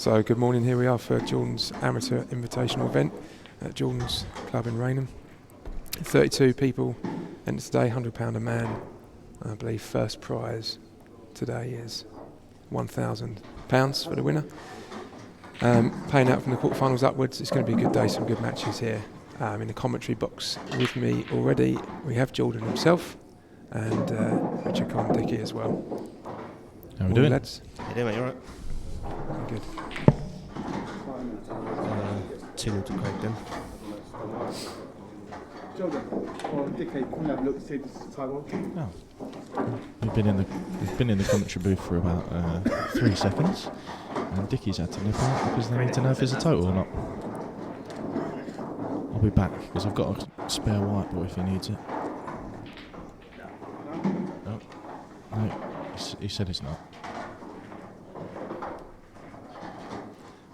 So good morning, here we are for Jordan's amateur invitational event at Jordan's Club in Rainham. 32 people entered today, £100 a man. I believe first prize today is £1,000 for the winner. Paying out from the quarterfinals upwards. It's going to be a good day, some good matches here. In the commentary box with me already we have Jordan himself and Richard Con Dickey as well. How are we doing? Lads? How you doing, mate? You alright? Good. 2-0 to Craig then. Jordan, or Dickey, come and have a look to see if this is time on. Oh. We've been in the commentary booth for about 3 seconds, and Dickey's had to nip out because they need to know if there's a total or not. I'll be back because I've got a spare whiteboard if he needs it. Oh. No, he said it's not.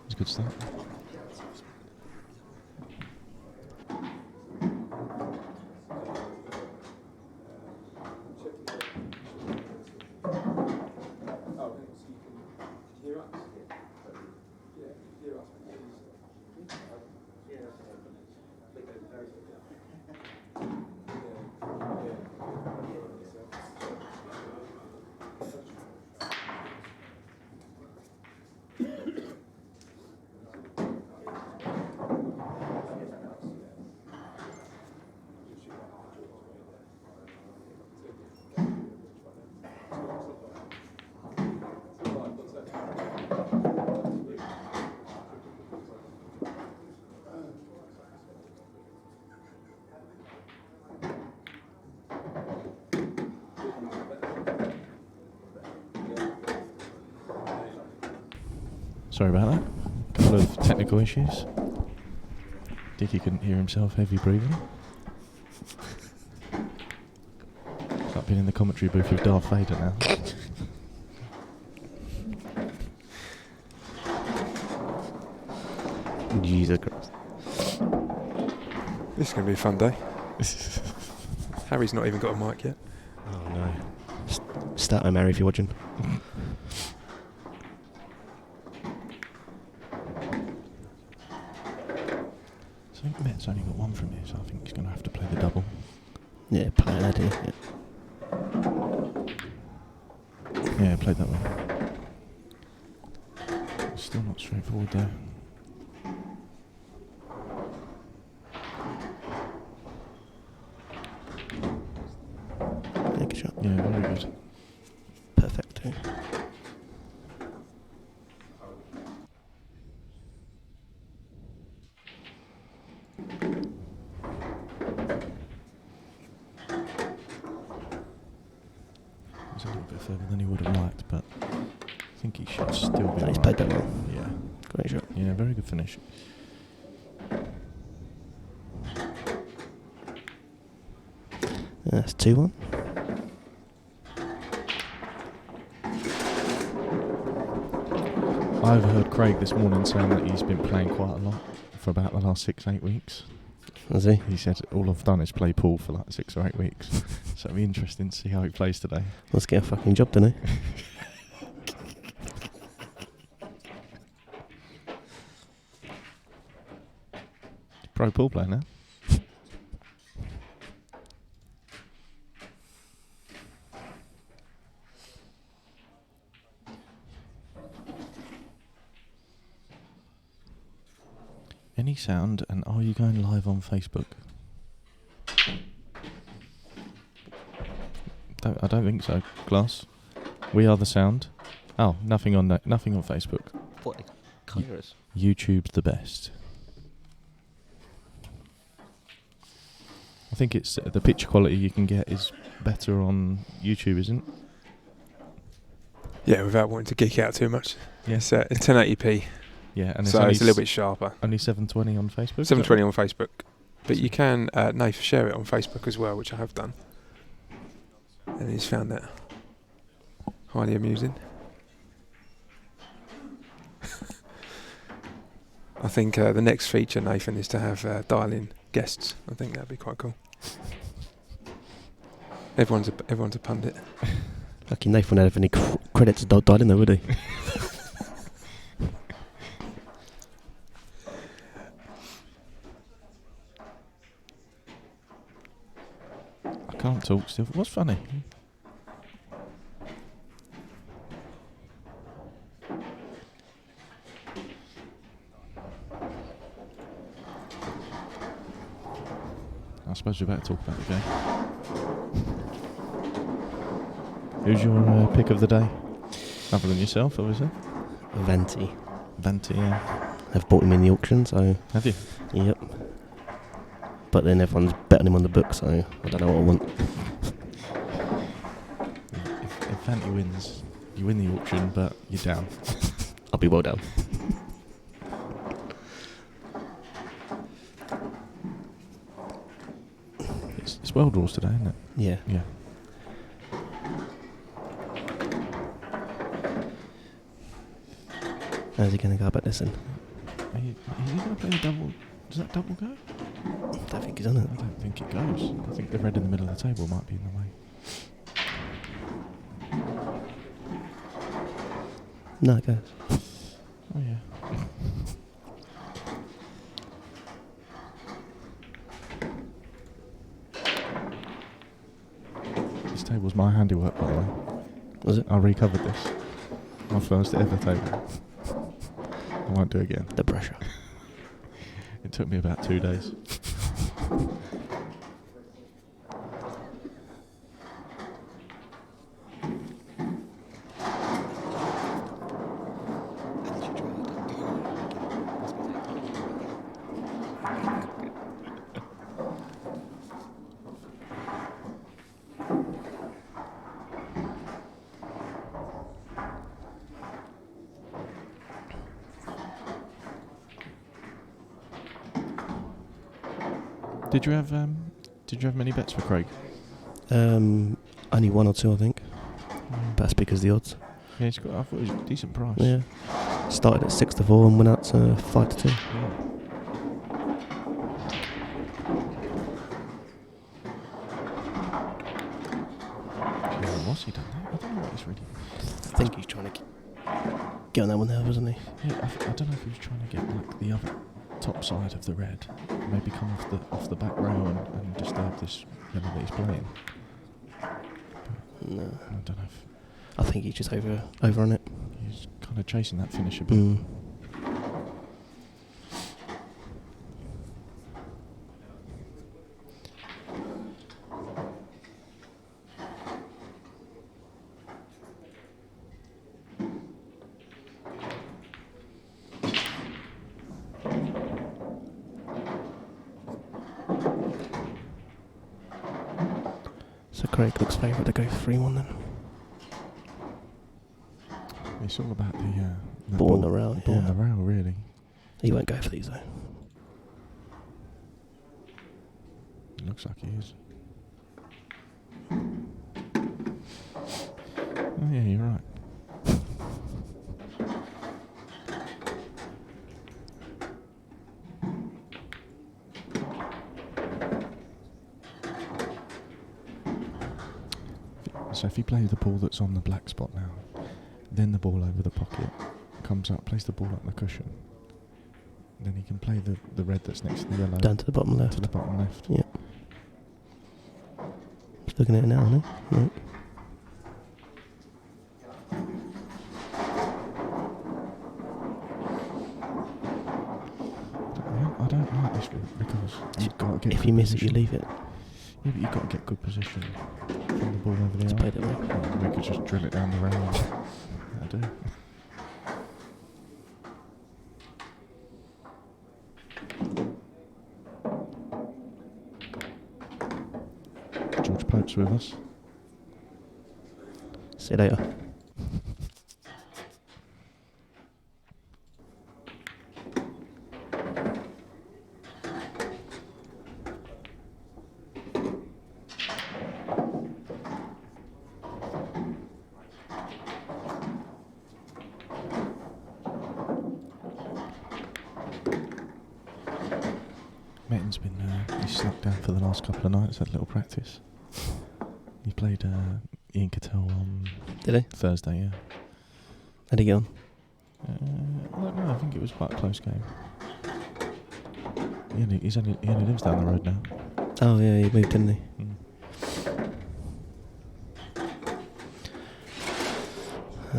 It's a good start. Sorry about that. A couple of technical issues. Dickey couldn't hear himself, heavy breathing. It's like being in the commentary booth with Darth Vader now. Jesus Christ. This is going to be a fun day. Harry's not even got a mic yet. Oh no. Start home, Harry, if you're watching. So I think Met's only got one from here, so I think he's going to have to play the double. Yeah, play that, yeah. Yeah, played that one. Still not straightforward though. Yeah, good shot. Yeah, very good. Perfect. Yeah. He's a little bit further than he would have liked, but I think he should still be He's alright. played that well. Yeah. Great shot. Yeah, very good finish. That's 2-1. I overheard Craig this morning saying that he's been playing quite a lot for about the last 6-8 weeks. Has he? He said all I've done is play pool for like 6 or 8 weeks. So it'll be interesting to see how he plays today. Let's get a fucking job done, eh? Pro pool player now. Any sound, and are you going live on Facebook? I don't think so. Glass. We are the sound. Oh, nothing on that. Nothing on Facebook. What? Can't hear us. YouTube's the best. I think it's the picture quality you can get is better on YouTube, isn't it? Yeah, without wanting to geek out too much. Yeah. It's 1080p, Yeah, and so only it's a little bit sharper. only 720 on Facebook. 720 on Facebook. But you can, Nath, share it on Facebook as well, which I have done. And he's found that highly amusing. I think the next feature, Nathan, is to have dial-in guests. I think that'd be quite cool. Everyone's a pundit. Lucky Nathan wouldn't have any credits to dial in there, would he? Can't talk still. What's funny? I suppose we better talk about the game. Who's your pick of the day? Other than yourself, obviously. Vanti. Vanti, yeah. I've bought him in the auction, so... Have you? Yep. But then everyone's betting him on the book, so I don't know what I want. If Vanti wins, you win the auction, but you're down. I'll be well down. It's world rules today, isn't it? Yeah. Yeah. How's he going to go about this then? Are you going to play the double? Does that double go? I don't think he's on it. I don't think it goes. I think the red in the middle of the table might be in the way. No, it goes. Oh yeah. This table's my handiwork, by the way. Was it? I recovered this. My first ever table. I won't do it again. The pressure. It took me about 2 days. Did you have many bets for Craig? Only one or two, I think. But that's because of the odds. Yeah, I thought it was a decent price. Yeah. Started at 6-4 and went out to 5-2. Yeah. What's he done there? I don't know what he's really... I think he's trying to get on that one there, wasn't he? Yeah, I don't know if he was trying to get like the other top side of the red, maybe come off the back row and disturb this yellow that he's playing. No. I don't know if I think he's just over on it. he's kind of chasing that finish a bit. Mm. So Craig looks favourite to go 3-1 then. It's all about the Ball in the rail, ball in yeah. the rail, really. He won't go for these though. It looks like he is. Oh yeah, you're right. So if you play the ball that's on the black spot now, then the ball over the pocket, comes up, plays the ball up the cushion, then he can play the red that's next to the yellow. Down to the bottom left. To the bottom left. Yeah. Just looking at it now, isn't he? Right. I don't like this because you've got to get If good you miss it, you position. leave it. Yeah, but you've got to get good position from the ball over the Just eye. played it well. We could just drill it down the round. That'll do. George Pope's with us. See you later. Metin's been he's slumped down for the last couple of nights, had a little practice. He played Ian Cattell on Did he? Thursday, yeah. How'd he get on? I don't know, I think it was quite a close game. He only lives down the road now. Oh yeah, he moved, didn't he? Mm.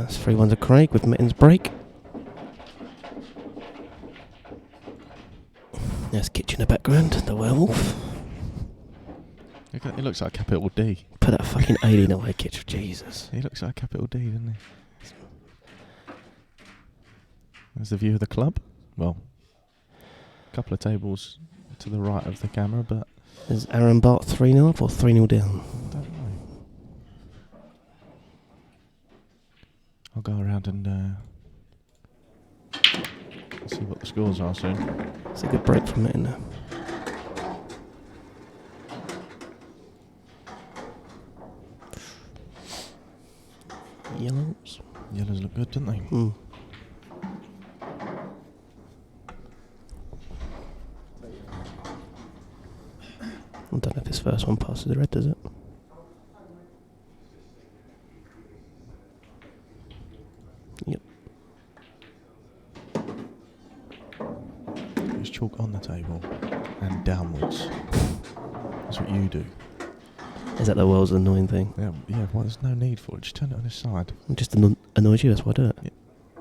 That's 3-1 to Craig with Metin's break. There's Kitch in the background, the werewolf. He looks like a capital D. Put that fucking alien away, Kitch. Jesus. He looks like a capital D, doesn't he? There's the view of the club. Well, a couple of tables to the right of the camera, but... Is Aaron Bart 3-0 up or 3-0 down? I don't know. I'll go around and see what the scores are soon. It's a good break from Metin there. Yellows. Yellows look good, don't they? Hmm. I don't know if this first one passes the red, does it? Yep. There's chalk on the table and downwards. That's what you do. Is that the world's annoying thing? Yeah, well, there's no need for it. Just turn it on its side. It just annoys you, that's why I do it. Yeah.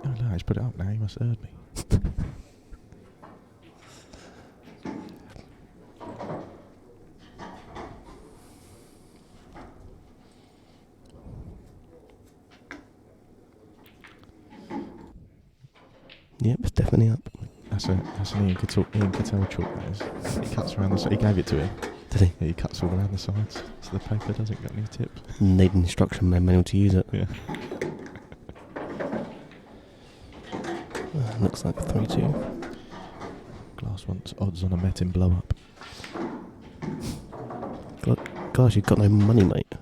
Oh no, he's put it up now. He must have heard me. Yep, it's definitely up. That's an Ian Cattell chalk, that is. He cuts around the side. He gave it to him. Did he? Yeah, he cuts all around the sides, so the paper doesn't get any tip. Need an instruction manual to use it. Yeah. Looks like a 3-2. Glass wants odds on a Metin blow up. Gosh, you've got no money, mate.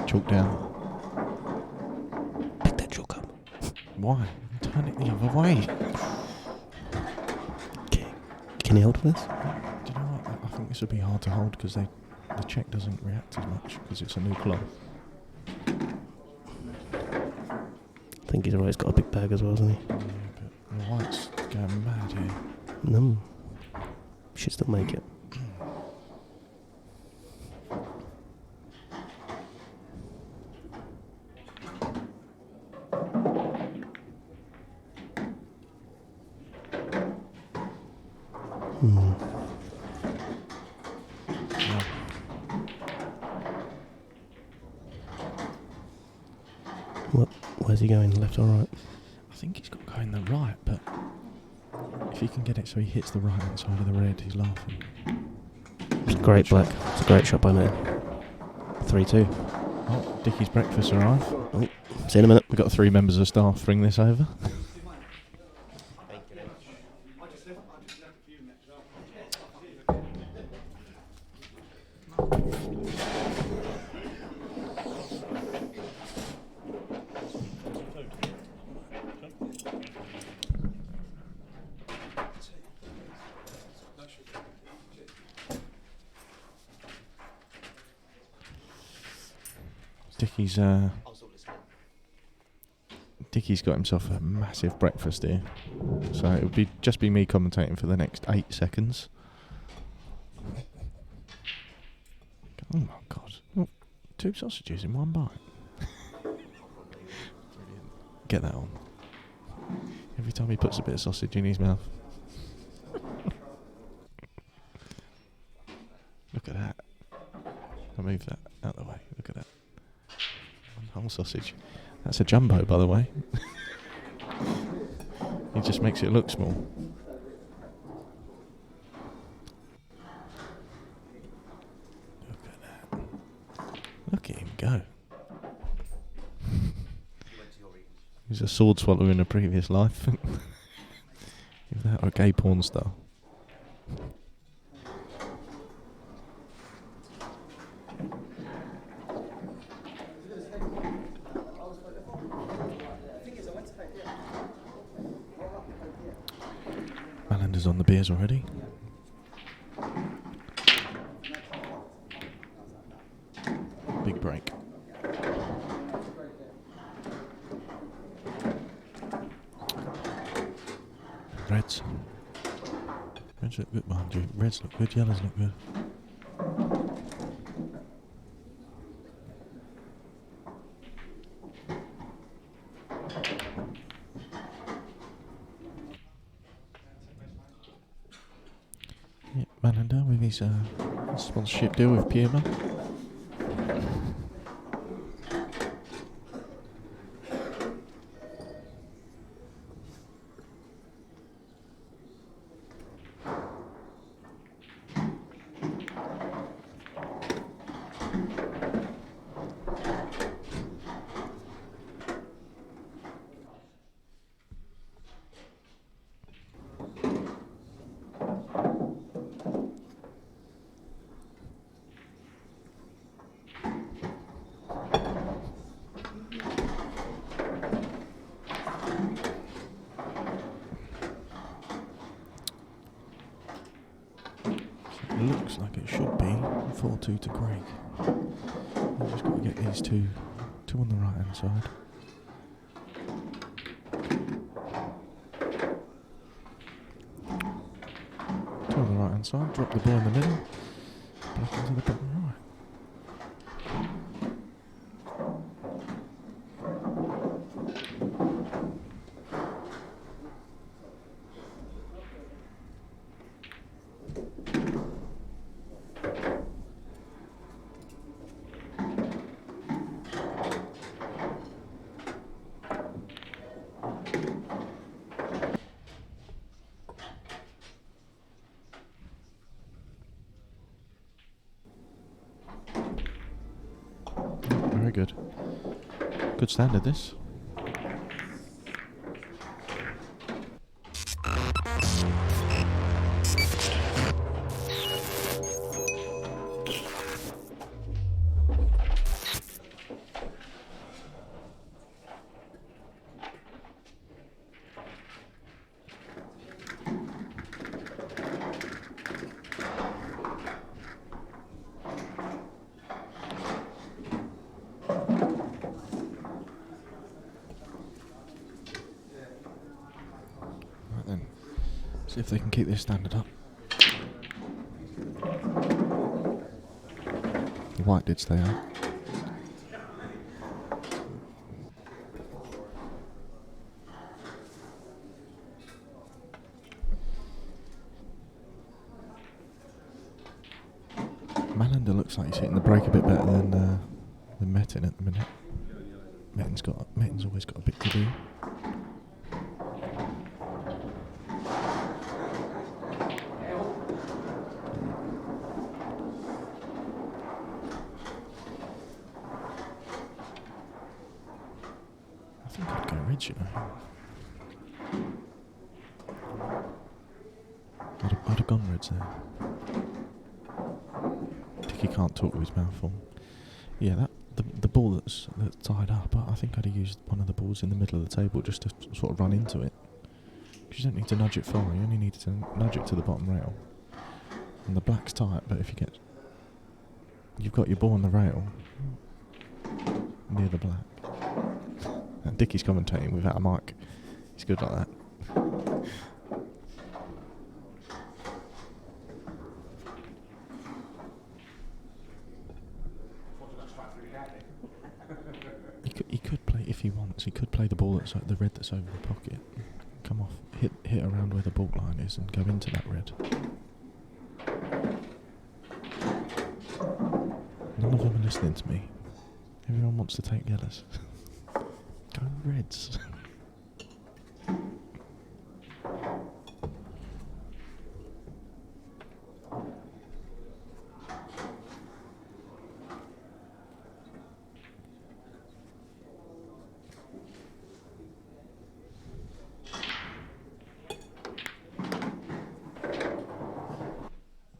Chalk down. Pick that chalk up. Why? Turn it the other way. Can you hold this? Do you know what? I think this would be hard to hold because the check doesn't react as much because it's a new cloth. I think he's alright, he's got a big bag as well, hasn't he? Yeah, but the white's going mad here. No. Should still make it. Where's he going, left or right? I think he's got going the right, but if he can get it so he hits the right hand side of the red, he's laughing. It's a great black. It's a great shot by Metin. 3-2. Oh, Dickie's breakfast arrived. Oh, see you in a minute. We've got 3 members of staff bring this over. Dickie's got himself a massive breakfast here, so it would just be me commentating for the next 8 seconds. Oh my god! Oh, 2 sausages in one bite. Get that on. Every time he puts a bit of sausage in his mouth. Look at that. I'll move that out of the way. Look at that. One whole sausage. That's a jumbo, by the way. He just makes it look small. Look at that. Look at him go. He was a sword swallower in a previous life. If that or a gay porn star. Mallinder's on the beers already. Big break. Reds. Reds look good behind you. Reds look good, yellows look good. Mallinder with his sponsorship deal with Puma. Looks like it should be 4-2 to Craig. We've just got to get these two on the right hand side. Two on the right hand side, drop the ball in the middle, back into the bottom right. Very good. Good standard, this. See if they can keep this standard up. The white did stay out. Mallinder looks like he's hitting the break a bit better than Metin at the minute. Metin's always got a bit to do. I think I'd go red, you know. I'd have gone reds there. He can't talk with his mouth full. Yeah, the ball that's tied up, I think I'd have used one of the balls in the middle of the table just to sort of run into it. Because you don't need to nudge it far, you only need to nudge it to the bottom rail. And the black's tight, but if you've got your ball on the rail near the black. And Dickie's commentating without a mic. He's good like that. He could play, if he wants, he could play the ball that's the red that's over the pocket, come off, hit around where the ball line is and go into that red. None of them are listening to me. Everyone wants to take yellows. Go reds.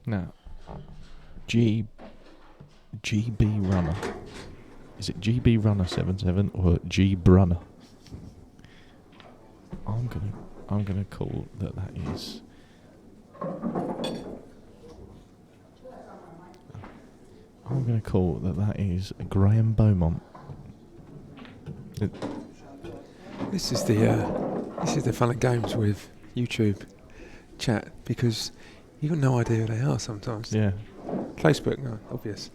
Now, GB Runner. Is it GB Runner 77 or G Brunner? I'm gonna call that is. I'm gonna call that is Graham Beaumont. This is the fun of games with YouTube chat, because you've got no idea who they are sometimes. Yeah. Facebook, no, obvious.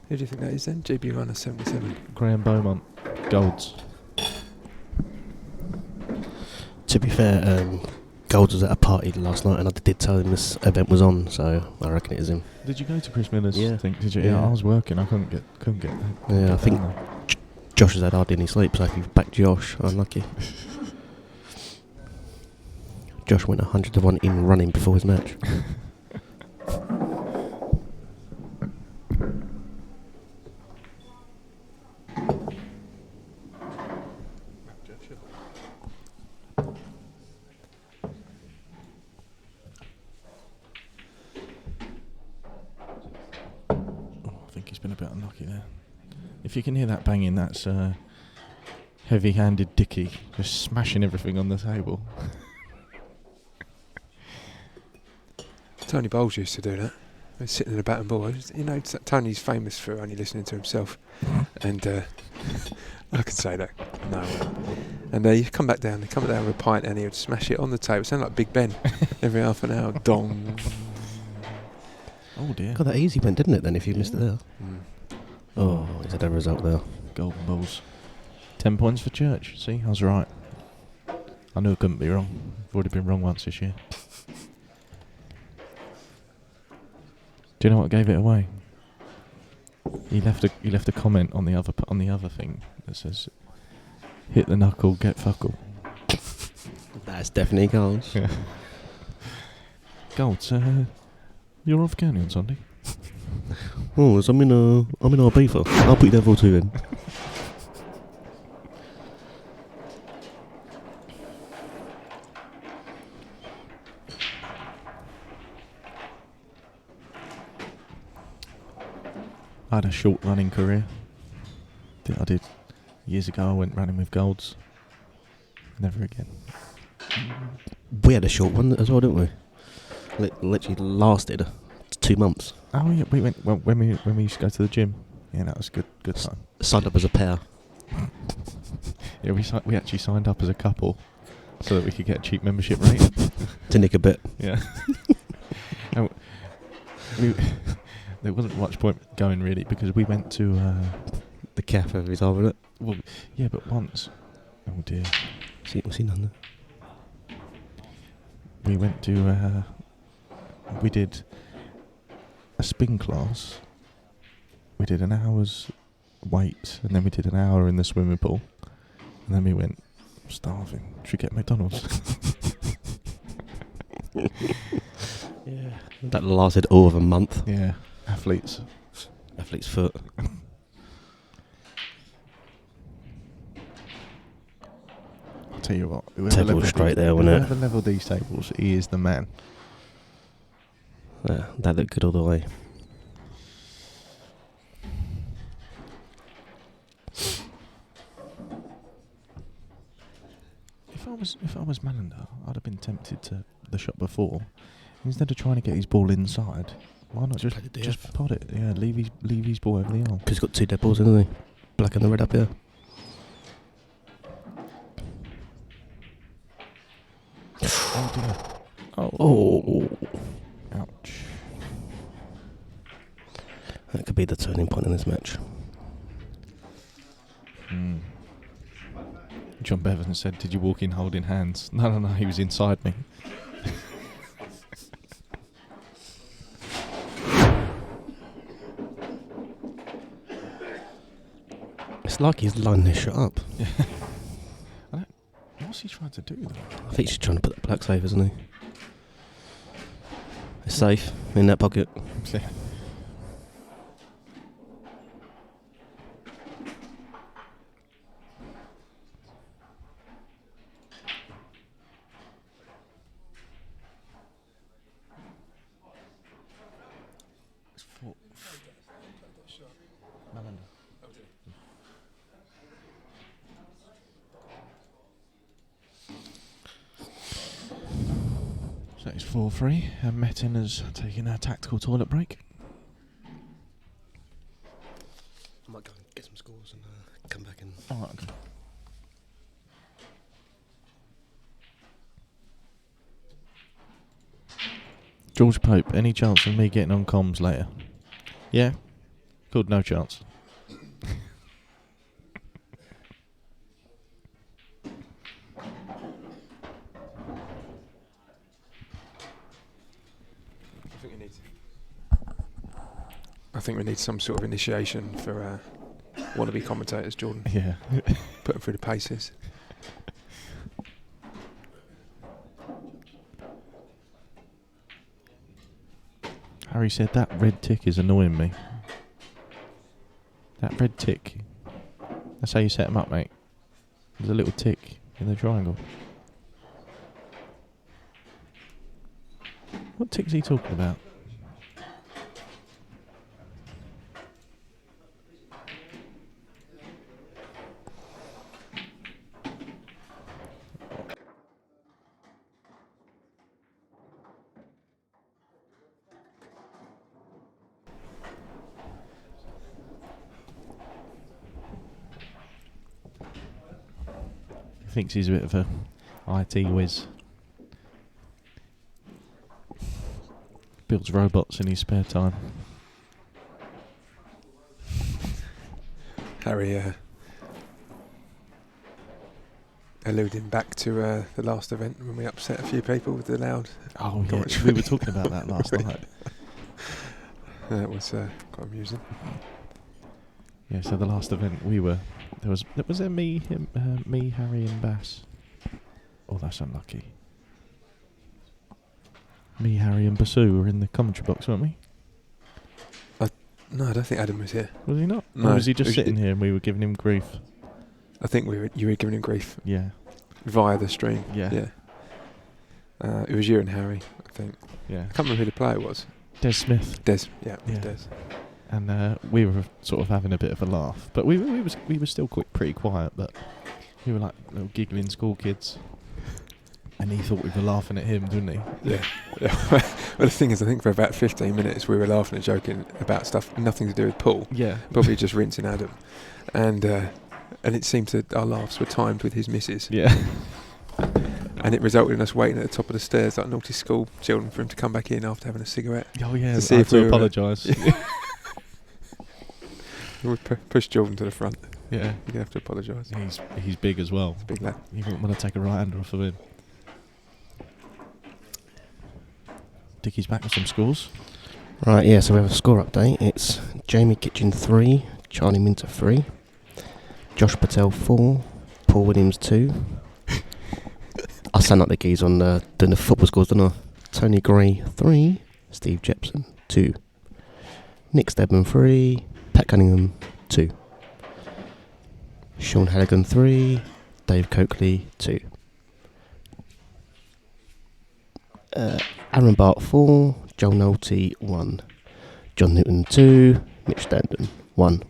Who do you think that is then? GB Runner 77. Graham Beaumont. Golds. To be fair, Gold was at a party last night, and I did tell him this event was on, so I reckon it is him. Did you go to Chris Miller's Yeah. thing? Did you? Yeah. Yeah, I was working. I couldn't get. Yeah, I think Josh has had hardly any sleep, so if you back Josh, unlucky. Josh went 100 to 1 in running before his match. I think he's been a bit unlucky there. If you can hear that banging, that's heavy-handed Dickie just smashing everything on the table. Tony Bowles used to do that. He was sitting in a bat and ball. You know, Tony's famous for only listening to himself. And I can say that. No. And you come back down with a pint and he would smash it on the table. It sounded like Big Ben every half an hour. Dong. Oh dear. God, that easy went, didn't it, then, if you missed it there? Mm. Oh, he's had a result there. Golden balls. 10 points for Church. See, I was right. I knew I couldn't be wrong. I've already been wrong once this year. Do you know what gave it away? He left a comment on the other thing that says, "Hit the knuckle, get fuckle." That's definitely goals. Yeah. Golds, you're off county on Sunday. Oh, so I'm in Ibiza. I'll put you there for two then. I had a short running career. I did. Years ago I went running with Golds. Never again. We had a short one as well, didn't we? Literally lasted 2 months. Oh yeah, we went when we used to go to the gym. Yeah, that was good time. Signed up as a pair. Yeah, we actually signed up as a couple so that we could get a cheap membership rate. To nick a bit. Yeah. And there wasn't much point going really because we went to The cafe every time, isn't it? well, yeah, but once. Oh dear. What's he done there? We went to we did a spin class. We did an hour's weight, and then we did an hour in the swimming pool, and then we went, "I'm starving. Should we get McDonald's?" Yeah. That lasted all of a month. Yeah, athletes. Athlete's foot. I'll tell you what. Table straight there, wasn't it? Whoever levelled these tables, he is the man. Yeah, that looked good all the way. If I was Mallinder, I'd have been tempted to the shot before. Instead of trying to get his ball inside, why not just Play the DF. just pot it? Yeah, leave his ball over the arm. Because he's got 2 dead balls, hasn't he? Black and the red up here. Oh dear. Oh. Ouch. That could be the turning point in this match. John Bevan said, "Did you walk in holding hands?" No, he was inside me. It's like he's lining this shot up. What's he trying to do though? I think he's trying to put that black safe, isn't he? It's safe in that pocket. Yeah. So it's 4-3, and Metin has taken a tactical toilet break. I might go and get some scores and come back and... Oh, okay. George Pope, any chance of me getting on comms later? Yeah? Good, no chance. I think we need some sort of initiation for wannabe commentators, Jordan. Yeah. Put them through the paces. Harry said that red tick is annoying me. That red tick. That's how you set them up, mate. There's a little tick in the triangle. What tick's he talking about? He thinks he's a bit of a IT whiz. Builds robots in his spare time. Harry alluding back to the last event when we upset a few people with the loud. Oh yeah, we were talking about that last night. That was quite amusing. Yeah, so the last event was there me, him, me, Harry, and Bass. Oh, that's unlucky. Me, Harry, and Basu were in the commentary box, weren't we? No, I don't think Adam was here. Was he not? No. Or was he just sitting here and we were giving him grief? I think you were giving him grief Yeah. via the stream. Yeah. It was you and Harry, I think. Yeah. I can't remember who the player was. Des Smith. Des. Yeah, Yeah. Des. And we were sort of having a bit of a laugh, but we were still pretty quiet. But we were like little giggling school kids, and he thought we were laughing at him, didn't he? Yeah. Well, the thing is, I think for about 15 minutes we were laughing and joking about stuff nothing to do with Paul. Yeah. Probably just rinsing Adam, and it seemed that our laughs were timed with his missus. Yeah. And it resulted in us waiting at the top of the stairs like naughty school children for him to come back in after having a cigarette. Oh yeah. To see I if have to we were- apologise. We pushed Jordan to the front. Yeah. You're going to have to apologise. He's big as well. Big lad. You wouldn't want to take a right hander off of him. Dickie's back with some scores. Right, yeah, so we have a score update. It's Jamie Kitchen 3, Charlie Minter 3, Josh Patel 4, Paul Williams 2. I sound like the geese on doing the football scores, don't I? Tony Gray 3, Steve Jepson 2, Nick Stedman 3, Pat Cunningham 2, Sean Halligan 3, Dave Coakley 2, Aaron Bart 4, Joel Nolte 1, John Newton 2, Mitch Standen 1.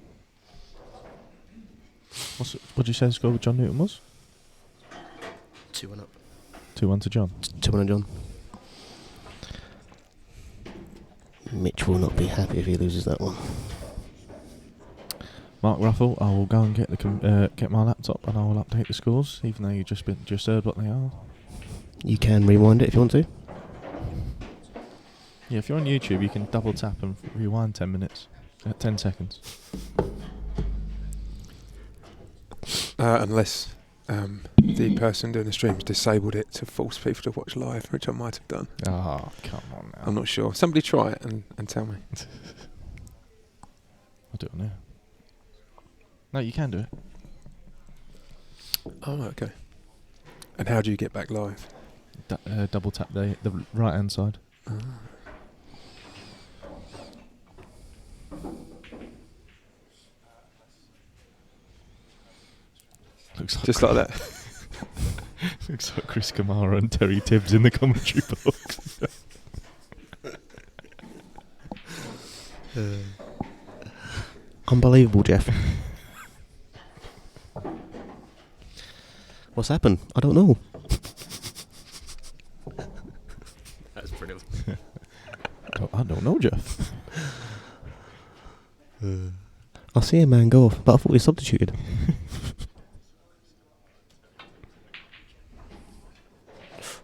What did you say the score with John Newton was? 2-1 up. 2-1 to John. 2-1 John. Mitch will not be happy if he loses that one. Mark Ruffle, I will go and get my laptop and I will update the scores, even though you just heard what they are. You can rewind it if you want to. Yeah, if you're on YouTube, you can double tap and rewind 10 minutes, 10 seconds. Unless the person doing the stream's disabled it to force people to watch live, which I might have done. Oh, come on now. I'm not sure. Somebody try it and tell me. I'll do it now. No, you can do it. Oh, okay. And how do you get back live? Double tap the right hand side. Looks like Just like that. Looks like Chris Kamara and Terry Tibbs in the commentary box. Unbelievable, Jeff. What's happened? I don't know. That's brilliant. I don't know, Jeff. I see a man go off, but I thought he substituted.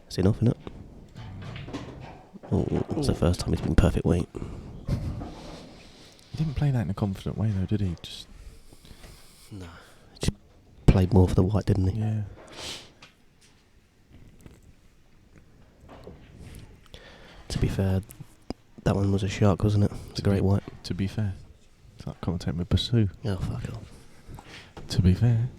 That's enough, innit? Oh, it's the first time he's been perfect weight. He didn't play that in a confident way, though, did he? Just No. Just played more for the white, didn't he? yeah. To be fair, That one was a shark, wasn't it? It's a great white. To be fair, it's like commentating with Basu. Oh, fuck off. To be fair.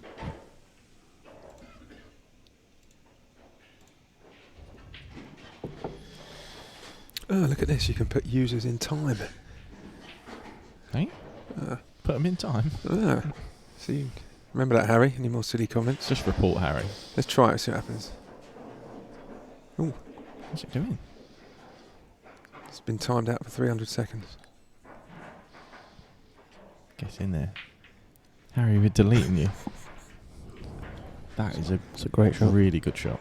Oh, look at this. You can put users in time. Hey? Put them in time. Ah. See, remember that, Harry? Any more silly comments? Just report Harry. Let's try it, see what happens. Ooh, What's it doing? it's been timed out for 300 seconds. Get in there. Harry, we're deleting you. That is It's a great shot. really good shot.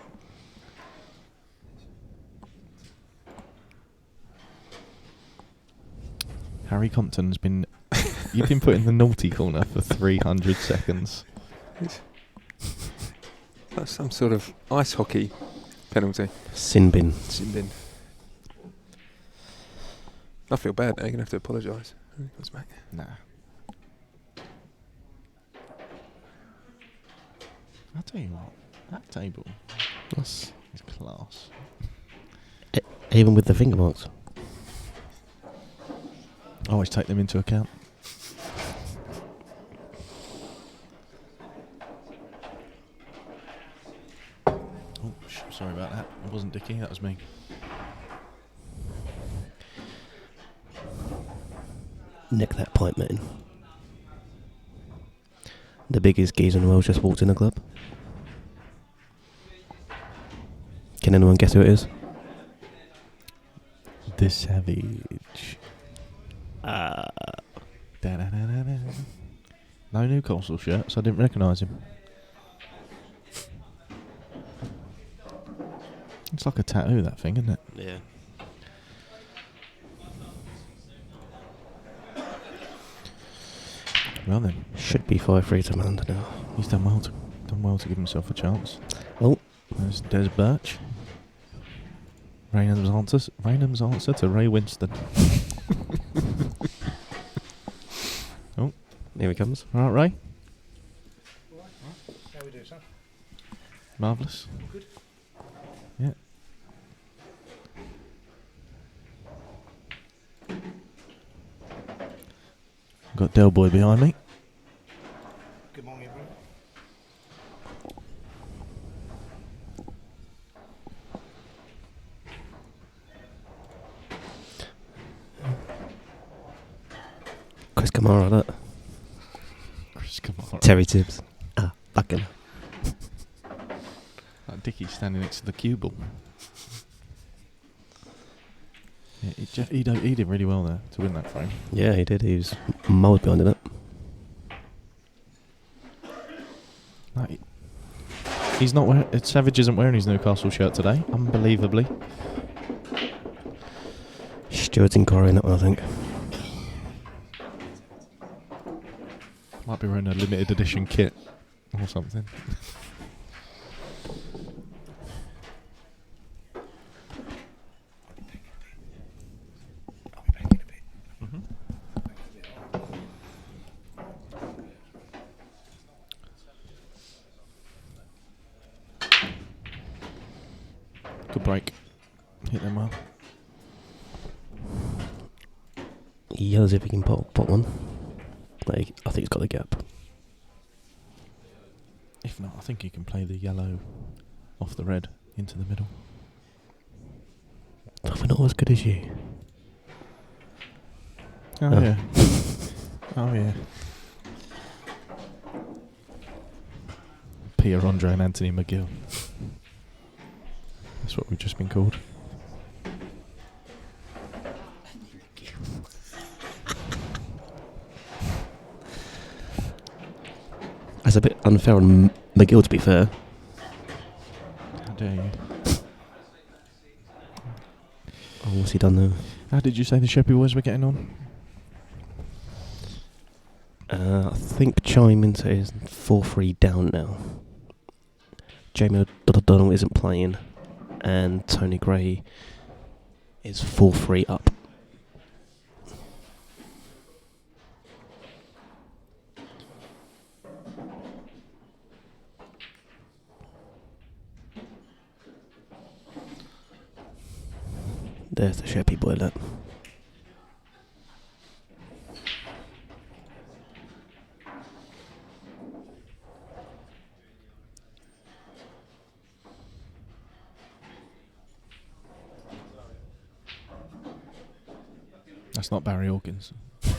Harry Compton's been... You've been put in the naughty corner for 300 seconds. That's some sort of ice hockey penalty. Sin bin. Sin bin. I feel bad now. You're going to have to apologise. He comes back. Nah. I'll tell you what. That table That's is class. even with the finger marks. I always take them into account. Oh, sorry about that. It wasn't Dickie, that was me. Nick that pipe, Metin. The biggest geezer in the world just walked in the club. Can anyone guess who it is? The Savage. Da-da-da-da-da. No Newcastle shirt, so I didn't recognise him. It's like a tattoo, that thing, isn't it? Yeah. Well then, Should be 5-3 to Mallinder now. he's done well to give himself a chance. Oh, There's Birch. Raynham's answer to Ray Winston. here he comes. All right, Ray? How we do, sir? Marvellous. Good. Yeah. Got Del Boy behind me. Good morning, everyone. Chris Kamara, that. Chris Kamara. Terry Tibbs. Ah, fucking. Like Dickie's standing next to the cue ball. Yeah, he did really well there to win that frame. Yeah, he did. He was miles behind it. Like, he's not wearing... Savage isn't wearing his Newcastle shirt today, unbelievably. Stewart's inquiry in that one, I think. Might be wearing a limited edition kit or something. I'll be back in a bit. Mm-hmm. Good break. Hit them well. He yells if he can pot one. Like, I think he's got the gap. If not, I think he can play the yellow off the red into the middle. Oh, we're not as good as you. Oh, Oh. yeah. Oh, yeah. Pierre Andre and Anthony McGill. That's what we've just been called. That's a bit unfair on McGill, to be fair. How dare you? Oh, what's he done there? How did you say the Sheppey boys were getting on? I think Charlie Minter is 4-3 down now. Jamie O'Donnell isn't playing, and Tony Gray is 4-3 up. There's the Sheppey boy, look. That's not Barry Hawkins. The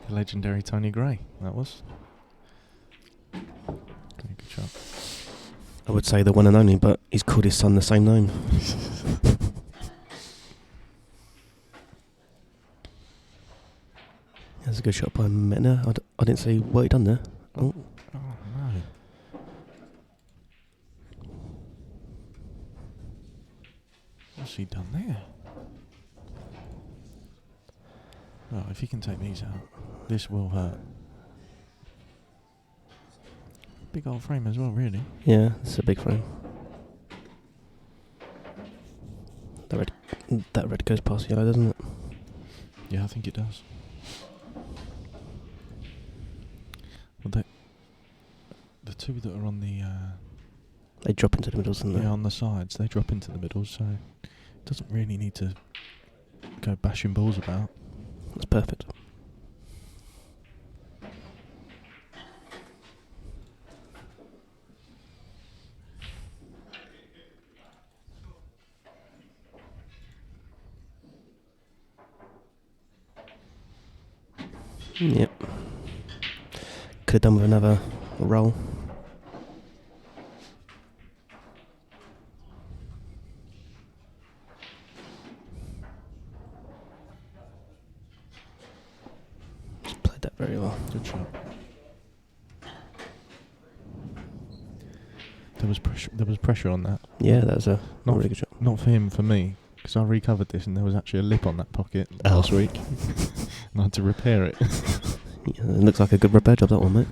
legendary Tony Gray, that was. Good shot. I would say the one and only, but he's called his son the same name. That's a good shot by Metin. I didn't see what he done there. Oh. Oh, no. What's he done there? Oh, if he can take these out, this will hurt. Big old frame as well, really. Yeah, it's a big frame. That red goes past yellow, doesn't it? Yeah, I think it does. Well, the two that are on the They drop into the middles, don't they? on the sides, they drop into the middle, so it doesn't really need to go bashing balls about. That's perfect. Yep. Could have done with another roll. Just played that very well. Good shot. There was pressure on that. Yeah, that was a Not really good shot. Not for him, for me, because I recovered this and there was actually a lip on that pocket last week, and I had to repair it. Yeah, it looks like a good repair job, that one, mate.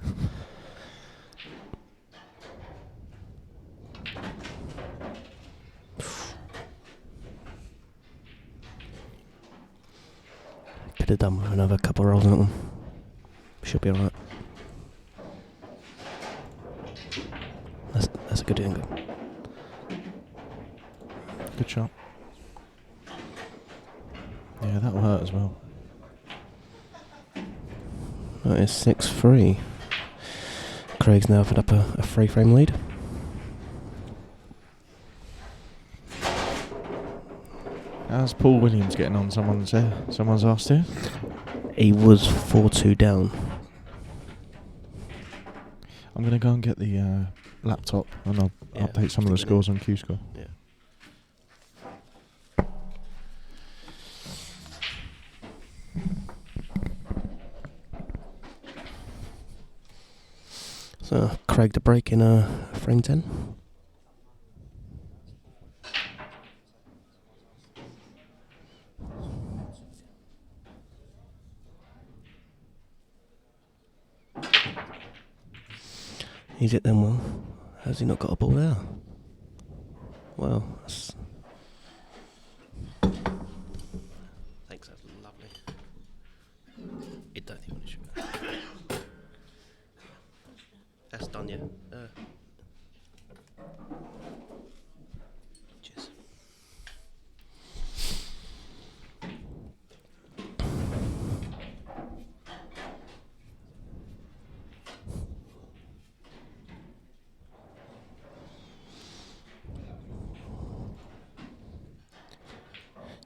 Could have done with another couple of rolls on that one. Should be alright. That's a good angle. Good shot. Yeah, that'll hurt as well. That is 6-3. Craig's now put up a 3-frame lead. How's Paul Williams getting on? Someone's asked here. He was 4-2 down. I'm going to go and get the laptop and I'll update some of the scores on Q-Score. Yeah. So, Craig to break in frame 10. He's hit them well. Has he not got a ball there? Well, that's... Thanks, that's lovely. It don't think I should go. That's done, yeah. Cheers.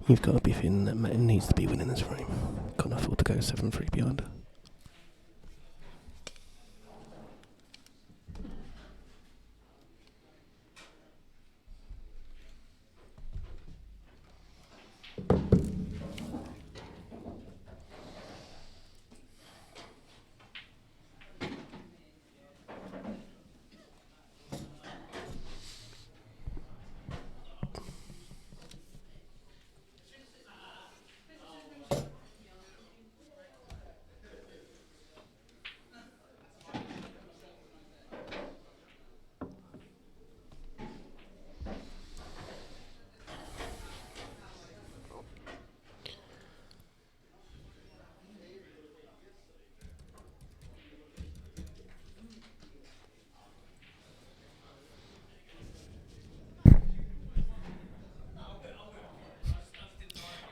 You've got to be feeling that Metin needs to be winning this frame. Can't afford to go 7-3 behind.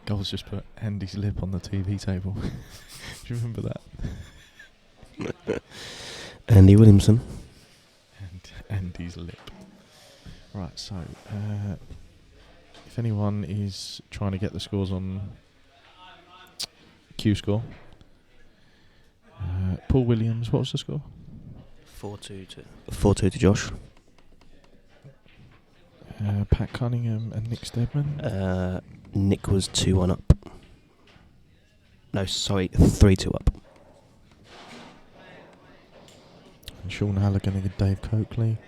Goals just put Andy's lip on the TV table. Do you remember that? Andy Williamson. And Andy's lip. Right, So, if anyone is trying to get the scores on Q score, Paul Williams, what was the score? 4-2 to Josh. Pat Cunningham and Nick Steadman. Nick was 2-1 up. No, sorry, 3-2 up. And Sean Halligan and Dave Coakley.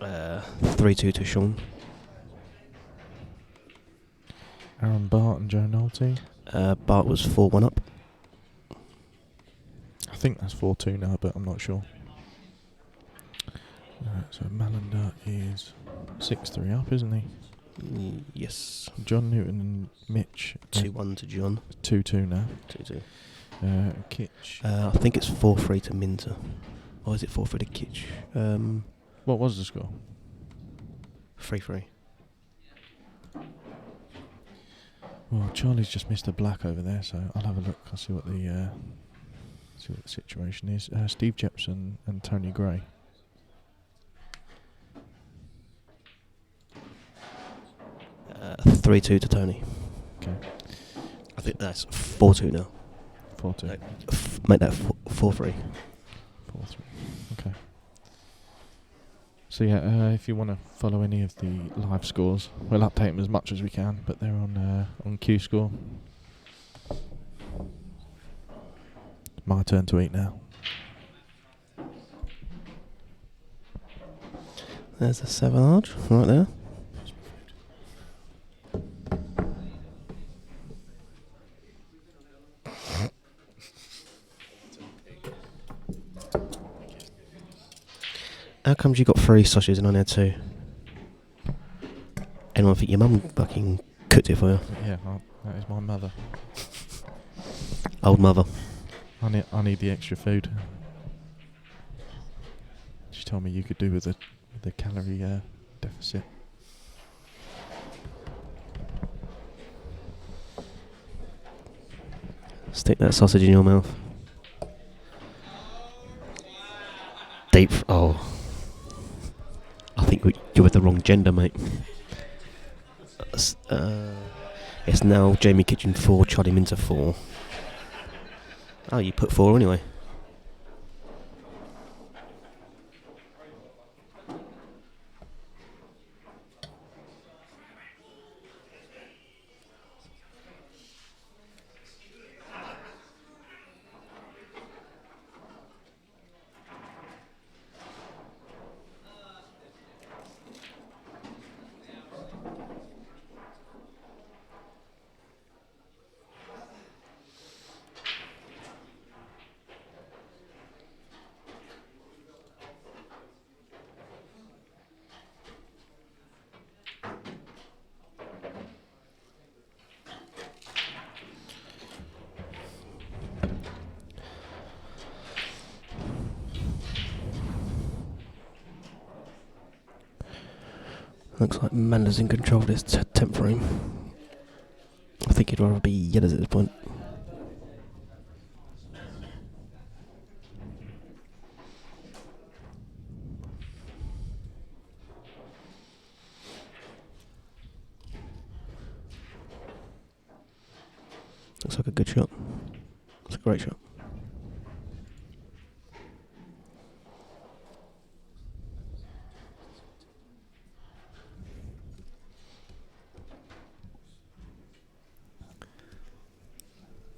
3-2 to Sean. Aaron Bart and Joe Nolte. Bart was 4-1 up. I think that's 4-2 now, but I'm not sure. So Mallinder is 6-3 up, isn't he? Yes. John Newton and Mitch. 2-1 to John. 2-2 now. 2-2. Kitch. I think it's 4-3 to Minter. Or is it 4-3 to Kitch? What was the score? 3-3. Well, Charlie's just missed a black over there, so I'll have a look. I'll see what the situation is. Steve Jepson and Tony Gray. Uh, 3-2 to Tony. Okay. I think that's 4-2 now. 4-2. No, make that 4-3. 4-3. Okay. So yeah, if you want to follow any of the live scores, we'll update them as much as we can. But they're on Q Score. My turn to eat now. There's a 7 large right there. How comes you got 3 sausages and I had 2? Anyone think your mum fucking cooked it for you? Yeah, that is my mother. Old mother. I need the extra food. She told me you could do with the calorie deficit. Stick that sausage in your mouth. Deep. Oh. I think you're with the wrong gender, mate. It's now Jamie Kitchen 4, Charlie Minter 4. Oh, you put 4 anyway. Looks like Mander's in control of this 10th frame. I think he'd rather be yellows at this point. Looks like a good shot. It's a great shot.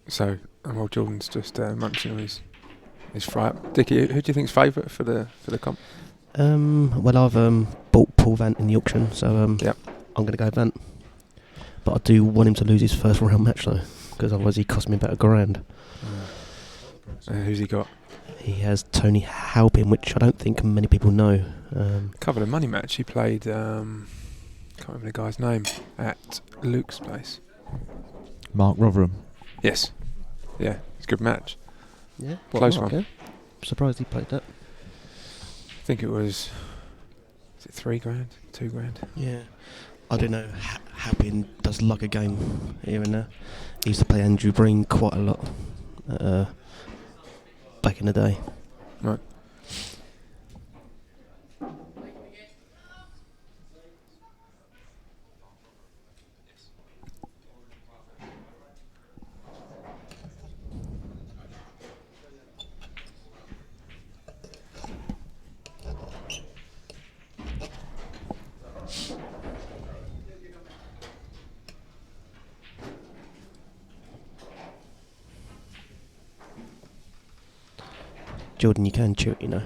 So, while Jordan's just munching on his fry up. Dickie, who do you think's favourite for the comp? Well, I've bought Paul Vant in the auction, so Yep. I'm going to go Vant. But I do want him to lose his first round match though, because otherwise he cost me about £1,000. Who's he got? He has Tony Halpin, which I don't think many people know. Covered a money match. He played, can't remember the guy's name, at Luke's place. Mark Rotherham. Yes. Yeah, it's a good match. Yeah, Close one. I'm surprised he played that. I think it was it £3,000, £2,000? Yeah. I don't know, Halpin does like a game here and there. He used to play Andrew Breen quite a lot back in the day. Right. Jordan, you can chew it, you know.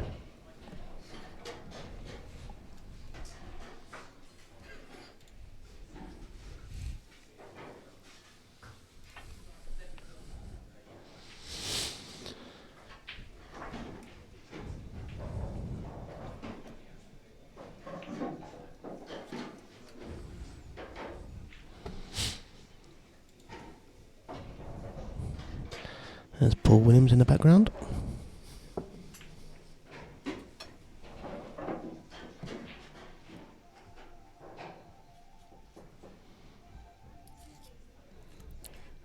There's Paul Williams in the background.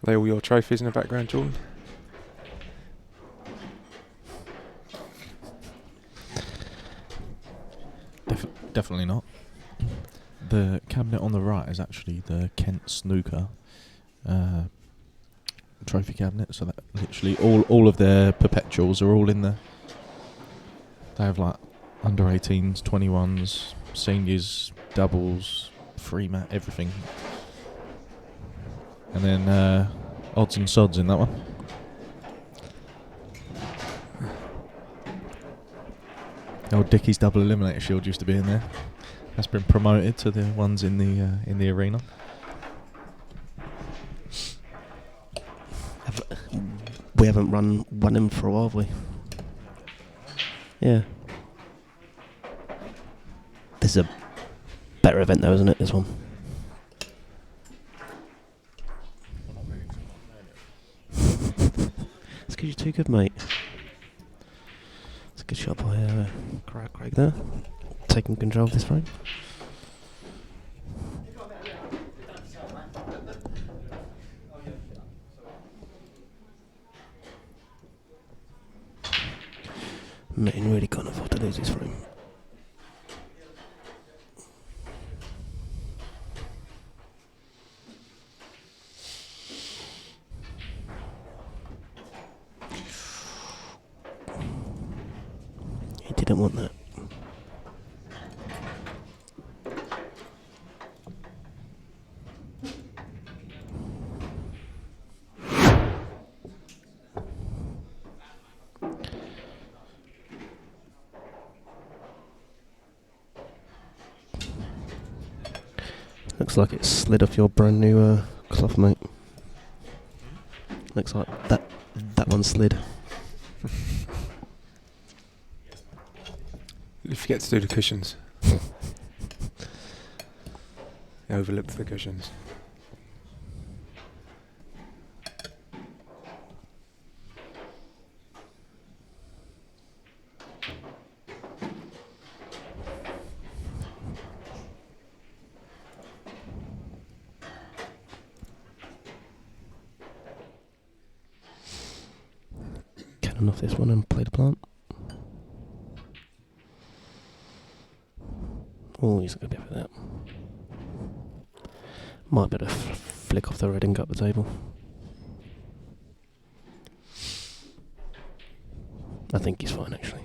Are they all your trophies in the background, Jordan? Definitely not. The cabinet on the right is actually the Kent snooker trophy cabinet, so that literally all of their perpetuals are all in there. They have like under 18s, 21s, seniors, doubles, free mat, everything. And then odds and sods in that one. The old Dickie's double eliminator shield used to be in there. That's been promoted to the ones in the arena. We haven't run one in for a while, have we? Yeah. This is a better event though, isn't it, this one? It's because you're too good, mate. It's a good shot by Craig there. Taking control of this frame. Metin really can't afford to lose his frame. He didn't want that. Looks like it slid off your brand new cloth, mate. Looks like that one slid. You forget to do the cushions. I overlooked the cushions. Cannon off this one and play the plant. Oh, he's not going to be for that. Might better flick off the red and gut the table. I think he's fine, actually.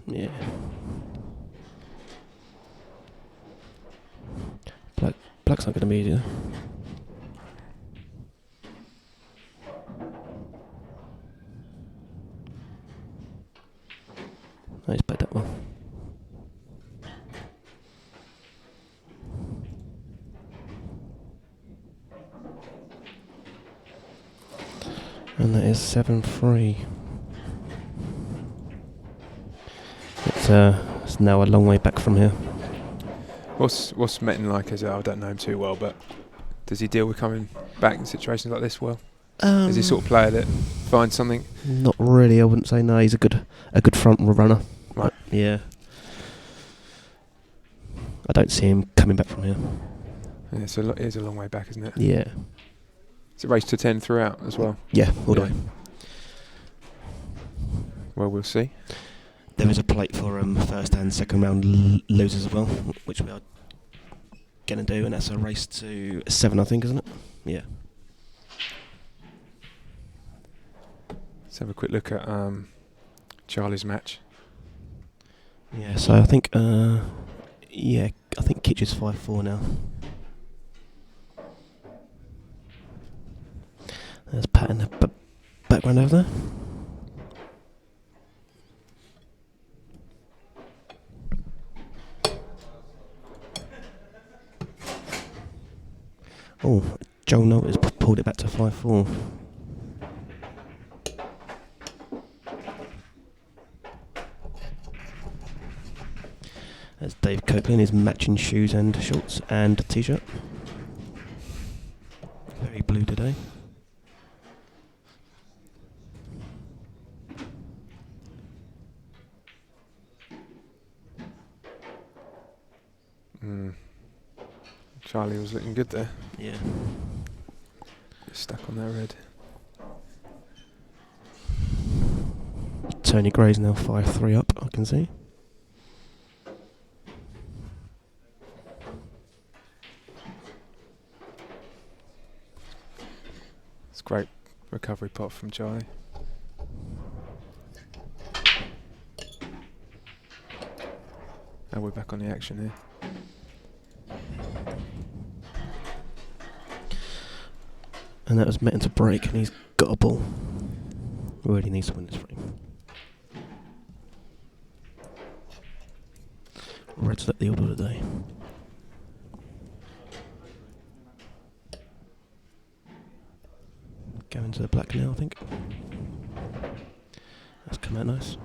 Yeah. Black's not going to be easy. No, he's played that one. And that is 7-3. It's now a long way back from here. What's Metin like? I don't know him too well, but does he deal with coming back in situations like this well? Is he sort of player that finds something? Not really. I wouldn't say no. He's a good front runner. Right. Yeah. I don't see him coming back from here. Yeah, so it is a long way back, isn't it? Yeah. Is it race to 10 throughout as well? Yeah, all the way. Well, we'll see. There is a plate for first and second round losers as well, which we are going to do, and that's a race to 7, I think, isn't it? Yeah. Let's have a quick look at Charlie's match. Yeah, so I think, I think Kitch is 5-4 now. There's Pat in the background over there. Oh, Joel Nolt has pulled it back to 5-4. That's Dave Copeland in his matching shoes and shorts and t-shirt. Very blue today. Charlie was looking good there. Yeah. Stuck on that red. Tony Gray's now 5-3 up, I can see. It's a great recovery pot from Charlie. Now we're back on the action here. And that was Metin to break, and he's got a ball. Really needs to win this frame. Red's let the order today. Going to the black now, I think. That's come out nice.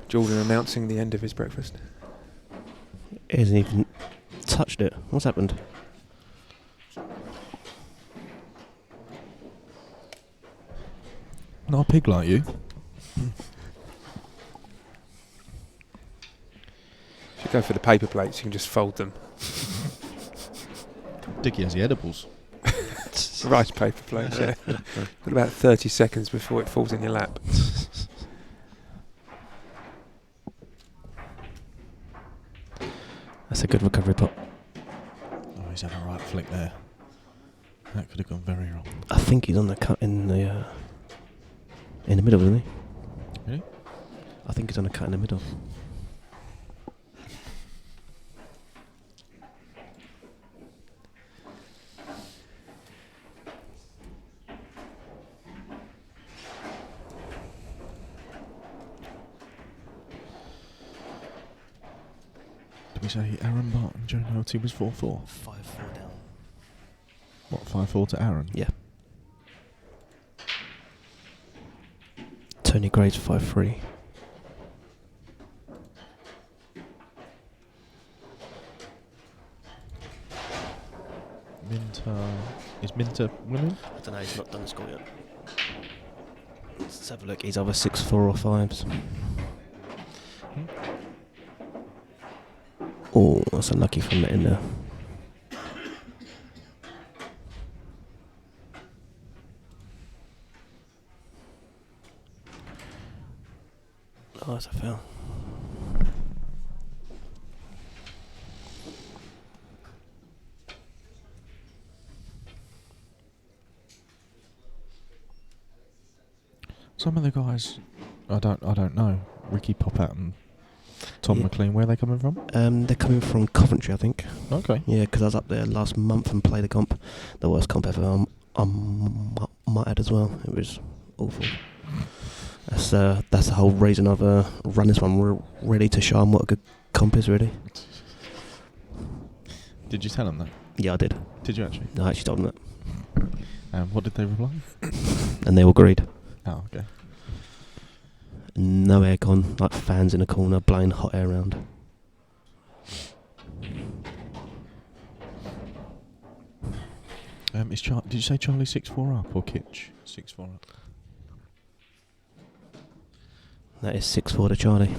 Jordan announcing the end of his breakfast. He hasn't even touched it. What's happened? Not a pig like you. If you go for the paper plates, you can just fold them. Dickie has the edibles. Rice paper plates, yeah. Got about 30 seconds before it falls in your lap. That's a good recovery pot. Oh, he's had a right flick there. That could have gone very wrong. I think he's on the cut in the middle, isn't he? Really? I think he's on a cut in the middle. Did we say Aaron Barton and Joe Noty was 4-4? 5-4 down. What, 5-4 to Aaron? Yeah. Tony Gray's 5-3. Minter. Is Minter winning? I don't know, he's not done the score yet. Let's have a look. He's either 6-4 or 5s. Oh, that's unlucky from Metin there. Oh, that's a foul. Some of the guys, I don't know. Ricky Popat and Tom Yeah. McLean, where are they coming from? They're coming from Coventry, I think. Okay. Yeah, because I was up there last month and played the comp. The worst comp ever. I might add as well. It was awful. That's the whole reason I've run this one. We're ready to show them what a good comp is, really. Did you tell them that? Yeah, I did. Did you actually? No, I actually told them that. What did they reply? And they all agreed. Oh, okay. No aircon, like fans in a corner blowing hot air around. Did you say Charlie 6-4 up or Kitch 6-4 up? That is 6-4 to Charlie.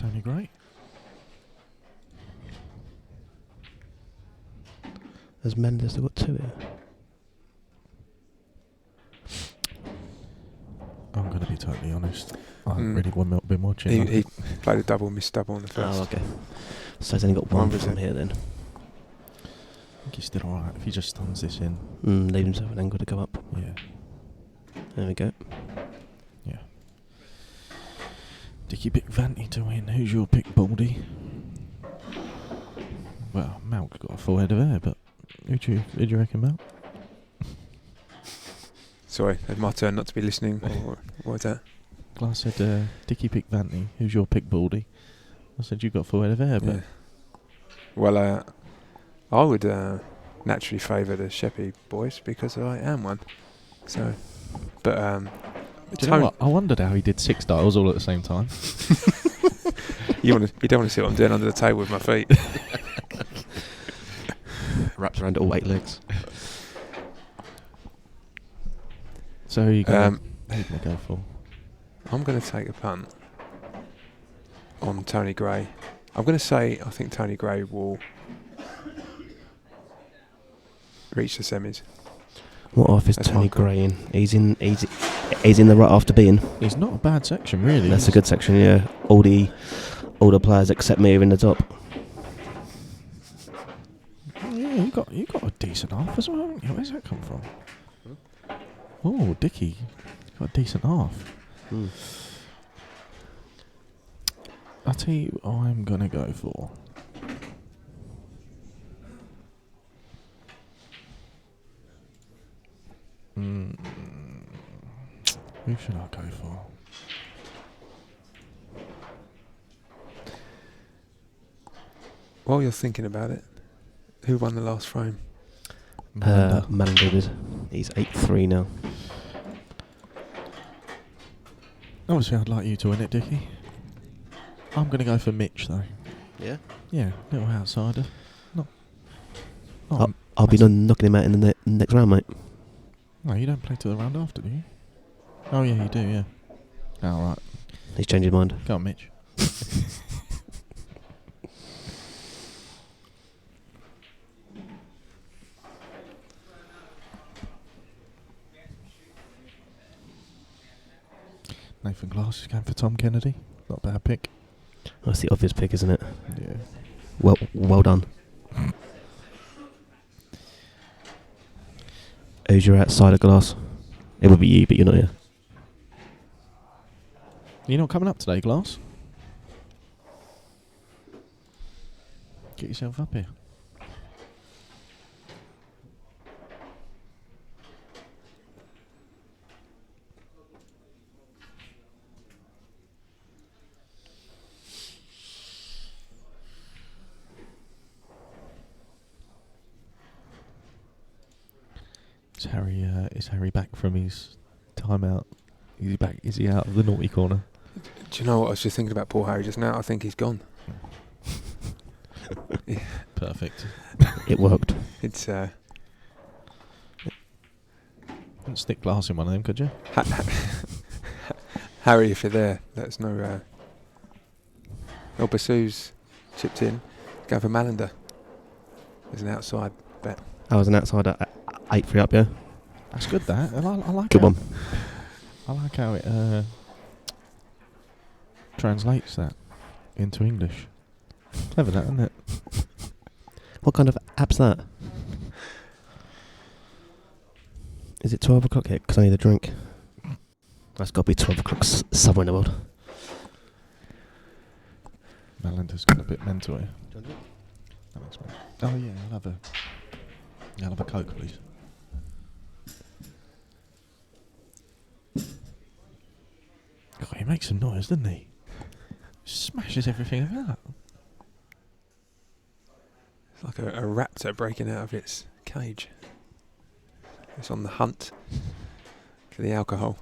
Tony Gray. Has Mallinder still got 2 here? I'm going to be totally honest. I haven't Mm. really been watching. He played a double, missed double on the first. Oh, okay. So he's only got 1 One from visit. here then. I think he's still alright if he just stuns this in. Leave himself an angle to go up. Yeah. There we go. Yeah. Dickie picked Vanty to win. Who's your pick, Baldy? Well, Malk got a full head of hair, but who'd you reckon, Malk? Sorry, it's my turn not to be listening. Or what was that? Glass said, Dickie picked Vanty. Who's your pick, Baldy? I said, you got a full head of hair, but... Yeah. Well, I would naturally favour the Sheppy boys because I am one. So, but Do you know what? I wondered how he did 6 dials all at the same time. you don't want to see what I'm doing under the table with my feet. Wraps around all 8 legs. So who you going to go for? I'm going to take a punt on Tony Gray. I'm going to say I think Tony Gray will reach the semis. What off is That's Tony my call. Gray in? He's in the right after being. It's not a bad section, really. That's a good section, yeah. All the players except me are in the top. Yeah, you got a decent half as well, haven't you? Where's that come from? Oh, Dickie, got a decent half. I'll tell you what I'm gonna go for. Who should I go for? While you're thinking about it, who won the last frame? Mallinder did. He's 8-3 now. Obviously, I'd like you to win it, Dickie. I'm gonna go for Mitch though. Yeah? Yeah, little outsider. I'll be knocking him out in the next round, mate. No, you don't play till the round after, do you? Oh yeah, you do. Yeah. All right. He's changed his mind. Go on, Mitch. Nathan Glass is going for Tom Kennedy. Not a bad pick. That's the obvious pick, isn't it? Yeah. Well done. Who's your outside of Glass? It would be you, but you're not here. You're not coming up today, Glass? Get yourself up here. Is Harry back from his timeout? Is he back? Is he out of the naughty corner? Do you know what I was just thinking about Paul Harry just now? I think he's gone. Perfect. It worked. It's Couldn't stick Glass in one of them, could you? Harry, if you're there, let us know. Basu's chipped in. Go for Mallinder. There's an outside bet. I was an outsider at 8-3 up, yeah? That's good. That I like. Good how- one. I like how it translates that into English. Clever, that, isn't it? What kind of app's that? Is it 12 o'clock yet? Because I need a drink. That's got to be 12 o'clock somewhere in the world. Mallinder's got a bit mental here. That makes sense. Oh yeah, I'll have a Coke, please. God, he makes some noise, doesn't he? Smashes everything about. It's like a raptor breaking out of its cage. It's on the hunt for the alcohol.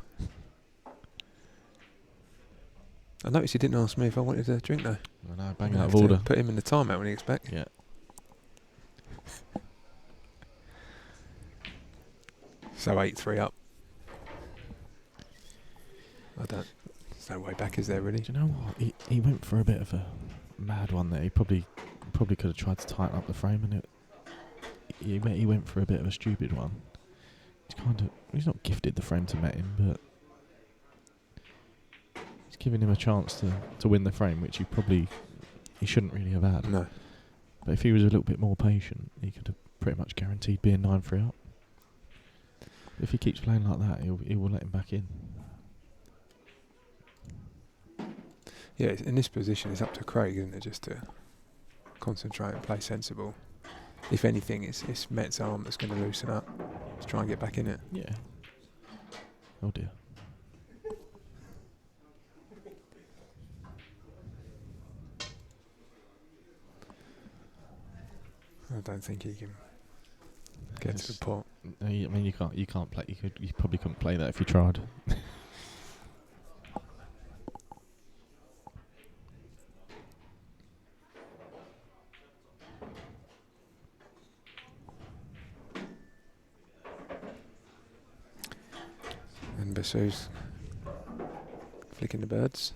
I noticed he didn't ask me if I wanted a drink though. I know, I'm bang gonna out of have to order. Put him in the timeout when he gets back. Yeah. So 8-3 up. I don't. There's no way back, is there, really? Do you know what? He went for a bit of a mad one there. He probably could have tried to tighten up the frame, and he went for a bit of a stupid one. He's not gifted the frame to Metin, but he's giving him a chance to win the frame, which he shouldn't really have had. No. But if he was a little bit more patient, he could have pretty much guaranteed being 9-3 up. If he keeps playing like that, he will let him back in. Yeah, in this position, it's up to Craig, isn't it, just to concentrate and play sensible. If anything, it's Met's arm that's going to loosen up to try and get back in it. Yeah. Oh dear. I don't think he can get to the pot. No, I mean, you can't play. You probably couldn't play that if you tried. And Bessou's flicking the birds.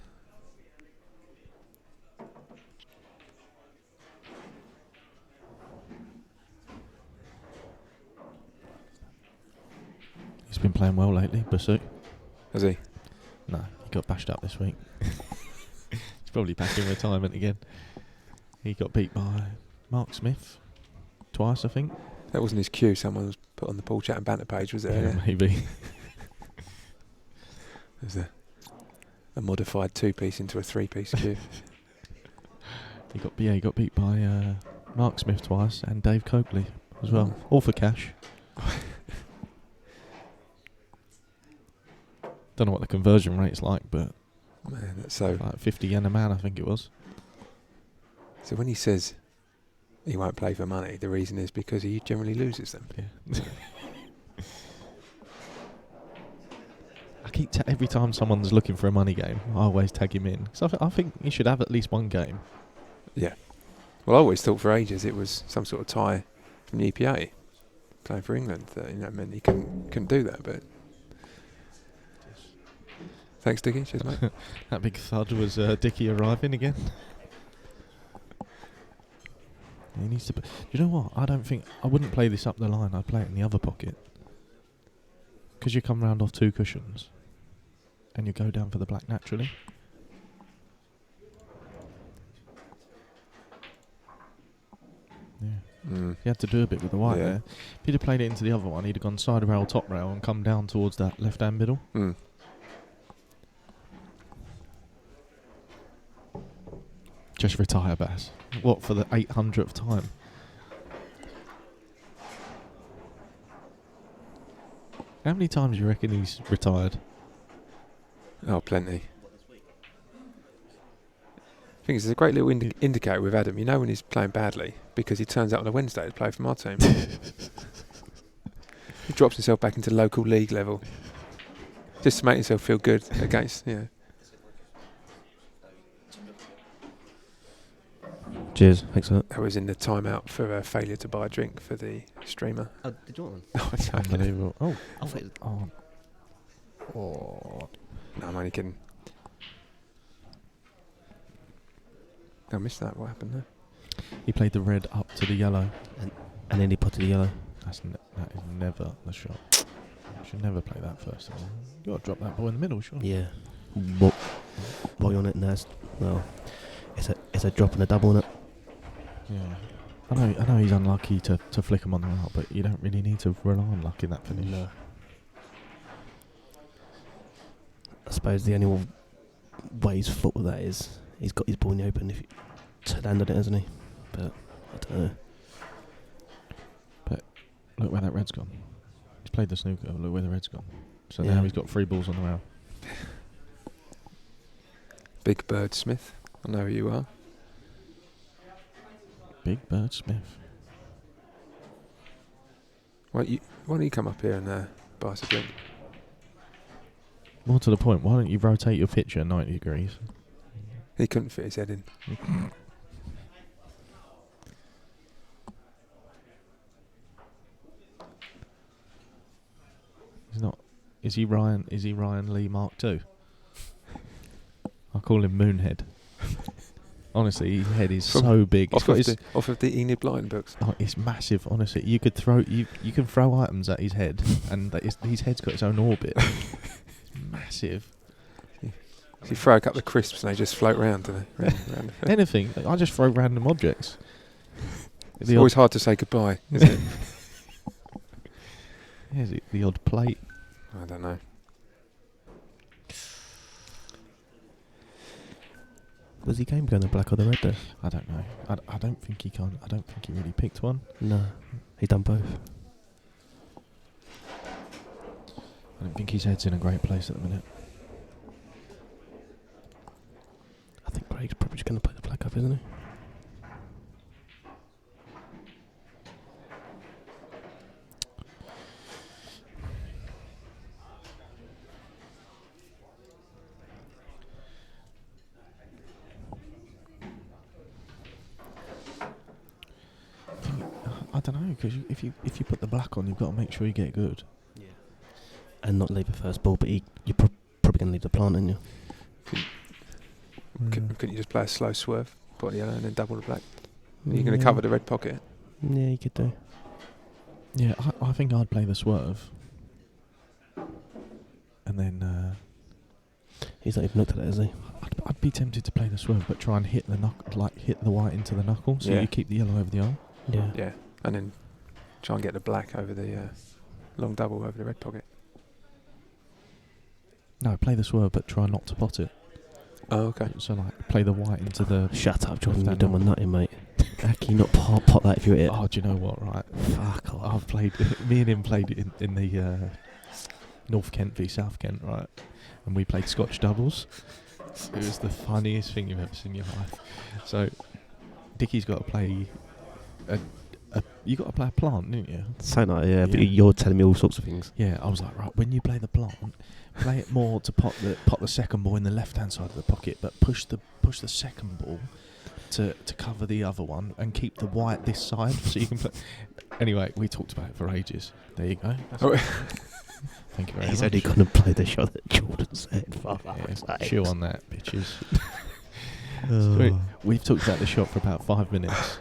He's been playing well lately, Basu. Has he? No, he got bashed up this week. He's probably back in retirement again. He got beat by Mark Smith twice, I think. That wasn't his cue. Someone was put on the Paul Chat and banter page, was it? Yeah, maybe. There's a modified 2-piece into a 3-piece cue. He got beat by Mark Smith twice and Dave Coakley as well, all for cash. Don't know what the conversion rate's like, but Man, that's so. like 50 yen a man, I think it was. So when he says he won't play for money, the reason is because he generally loses them. Yeah. Every time someone's looking for a money game, I always tag him in. So I think he should have at least one game. Yeah. Well, I always thought for ages it was some sort of tie from the EPA playing for England that meant he couldn't do that. But thanks, Dickie. Cheers, mate. That big thud was Dickie arriving again. He needs to. You know what? I wouldn't play this up the line. I'd play it in the other pocket. Because you come round off 2 cushions, and you go down for the black naturally. Yeah. He had to do a bit with the white there. If he'd have played it into the other one, he'd have gone side rail, top rail, and come down towards that left-hand middle. Just retire, Bass. What, for the 800th time? How many times do you reckon he's retired? Oh, plenty. I think it's a great little indicator with Adam. You know when he's playing badly because he turns out on a Wednesday to play from our team. He drops himself back into local league level just to make himself feel good against, Cheers, thanks for that. That was in the timeout for a failure to buy a drink for the streamer. Oh, did you want one? No, it's okay. Unbelievable. Oh. I thought it was... Oh. No, I'm only kidding. I missed that. What happened there? He played the red up to the yellow. And then he potted the yellow. That is never the shot. You should never play that first of all. You got to drop that ball in the middle, sure. Yeah. Boy on it, and it's a drop and a double on it. Yeah. I know he's unlucky to flick him on the out, but you don't really need to rely on luck in that finish. No. I suppose the only way he's fought with that is he's got his ball in the open if he landed it, hasn't he? But I don't know. But look where that red's gone. He's played the snooker. Look where the red's gone. So Yeah. now he's got 3 balls on the rail. Big Bird Smith. I know who you are. Big Bird Smith. Why don't you come up here and buy us a drink? More to the point, why don't you rotate your picture 90 degrees? He couldn't fit his head in. He's not. Is he Ryan Lee Mark II? call him Moonhead. Honestly, his head is From so big. It's off of the Enid Blyton books. oh, it's massive. Honestly, you could throw you can throw items at his head, and his head's got its own orbit. It's massive. So you throw a couple of crisps and they just float round, do they? Round. Anything. I just throw random objects. It's always hard to say goodbye, isn't it? Yeah, the odd plate. I don't know. Was he game going the black or the red there? I don't know. I don't think he can. I don't think he really picked one. No, he done both. I don't think his head's in a great place at the minute. I think Craig's probably just going to play the black up, isn't he? I don't know, because if you put the black on, you've got to make sure you get good. Yeah. And not leave the first ball, but you're probably going to leave the plant, aren't you? Couldn't you just play a slow swerve, put the yellow and then double the black? You're going to cover the red pocket. Yeah, you could do. Yeah, I think I'd play the swerve. And then He's not even looked at it, has he? I'd be tempted to play the swerve, but try and hit the white into the knuckle, so you keep the yellow over the arm. Yeah. Yeah, and then try and get the black over the long double over the red pocket. No, play the swerve, but try not to pot it. Oh, okay. So play the white into the. Shut up, Jordan. You're left-hand done with nutting, mate. How can you not pot that if you hit it? Oh, do you know what? Right, Fuck off. I've played. Me and him played it in the North Kent v South Kent, right? And we played Scotch doubles. It was the funniest thing you've ever seen in your life. So, Dickie's got to play. You got to play a plant, didn't you? So nice, yeah. But Yeah. you're telling me all sorts of things. Yeah, I was like, right, when you play the plant, play it more to pot the second ball in the left hand side of the pocket, but push the second ball to cover the other one and keep the white this side so you can play. Anyway, we talked about it for ages. There you go. Thank you very much. He's only going to play the shot that Jordan said. Yeah, chew on that, bitches. So we've talked about the shot for about 5 minutes,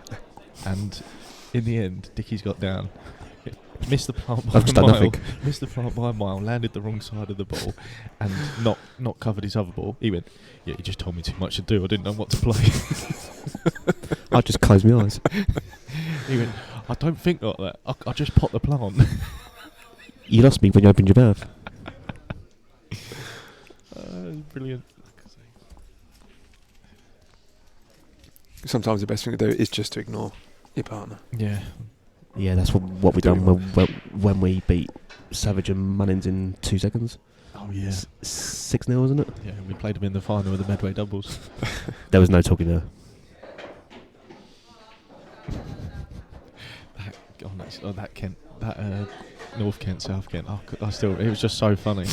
and in the end, Dickie's got down. Missed the plant by a mile. Missed the plant by a mile. Landed the wrong side of the ball, and not covered his other ball. He went, "Yeah, you just told me too much to do. I didn't know what to play." I just closed my eyes. He went, "I don't think like that. I just pot the plant." You lost me when you opened your mouth. Brilliant. Sometimes the best thing to do is just to ignore your partner. Yeah. Yeah, that's what we done when we beat Savage and Mullins in 2 seconds. Oh yeah. 6-0, wasn't it? Yeah, we played him in the final of the Medway doubles. There was no talking there. That North Kent, South Kent. It was just so funny.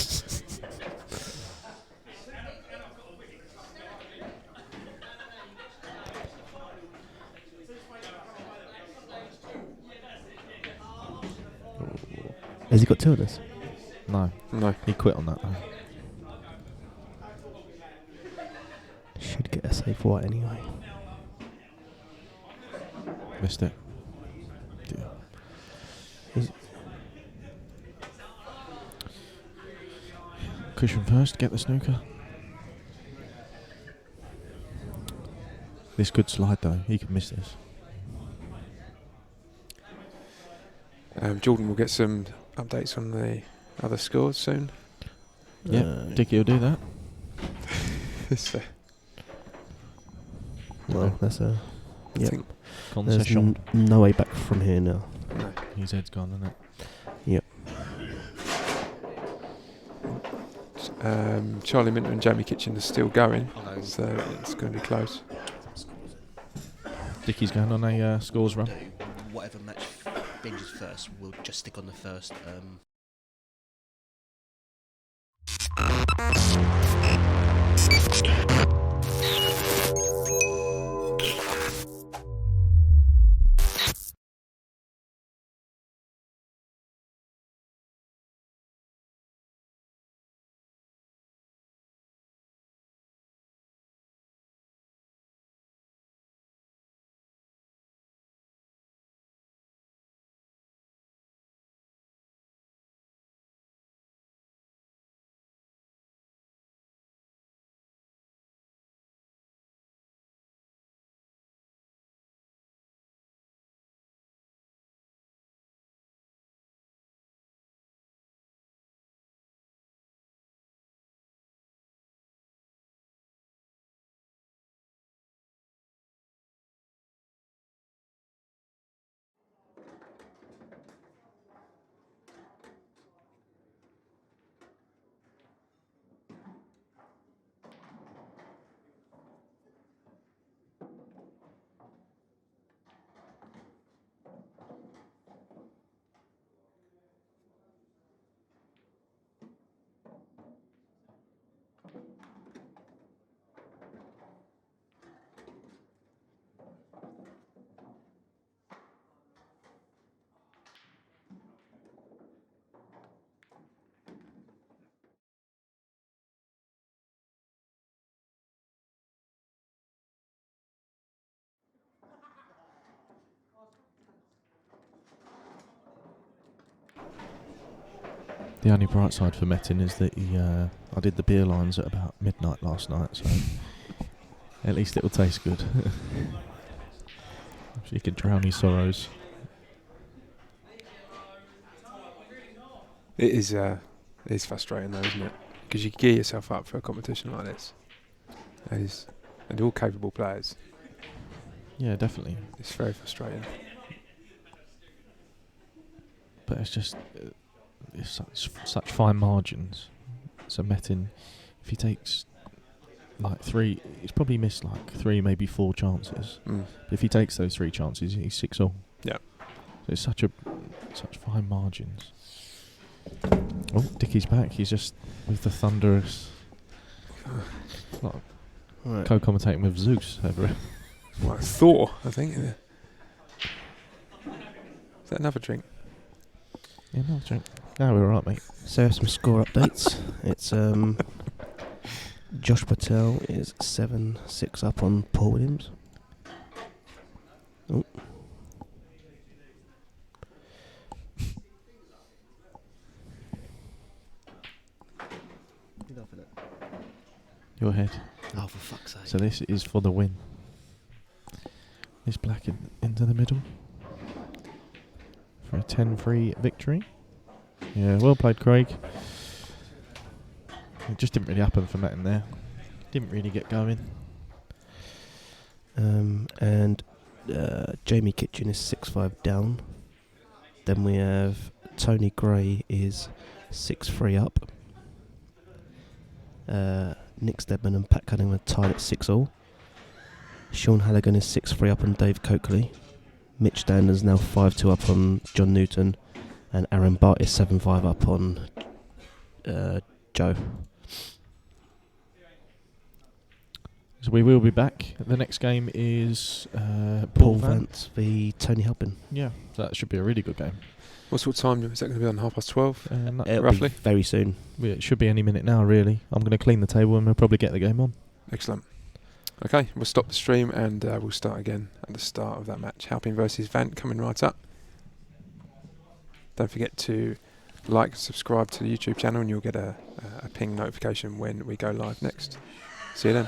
Has he got 2 of this? No, he quit on that though. Should get a safe white anyway. Missed it. Cushion first, get the snooker. This could slide though, he could miss this. Jordan will get some updates on the other scores soon. Yeah, Dickie will do that. Well, that's a... I Yep. think There's Concession. no way back from here now. no. His head's gone, isn't it? Yep. Charlie Minter and Jamie Kitchen are still going, so it's going to be close. Dickie's going on a scores run. Whatever match finishes first, we'll just stick on the first. The only bright side for Metin is that I did the beer lines at about midnight last night, so at least it will taste good. So you can drown his sorrows. It is frustrating though, isn't it? Because you gear yourself up for a competition like this. And they're all capable players. Yeah, definitely. It's very frustrating. But it's just it's such fine margins. So Metin, if he takes like 3, he's probably missed like 3, maybe 4 chances. Mm. If he takes those 3 chances, he's 6-all. Yeah. So it's such fine margins. Oh, Dickie's back. He's just with the thunderous. Like Right. co-commentating with Zeus over it. Like Thor, I think. Yeah. Is that another drink? Yeah, no drink. No, we're alright, mate. So some score updates. It's Josh Patel is 7-6 up on Paul Williams. Oh. Your head. Oh, for fuck's sake. So this is for the win. This black into the middle for a 10-3 victory. Yeah, well played, Craig. It just didn't really happen for Metin there. Didn't really get going. And Jamie Kitchen is 6-5 down. Then we have Tony Gray is 6-3 up. Nick Stedman and Pat Cunningham are tied at 6-all. Sean Halligan is 6-3 up on Dave Coakley. Mitch Standers now 5-2 up on John Newton. And Aaron Bart is 7-5 up on Joe. So we will be back. The next game is Paul Vance v Tony Halpin. Yeah, so that should be a really good game. What sort of time is that going to be on? 12:30? It'll roughly? be very soon. It should be any minute now, really. I'm going to clean the table and we'll probably get the game on. Excellent. Okay, we'll stop the stream and we'll start again at the start of that match. Halpin versus Vant coming right up. Don't forget to like and subscribe to the YouTube channel and you'll get a ping notification when we go live next. See you then.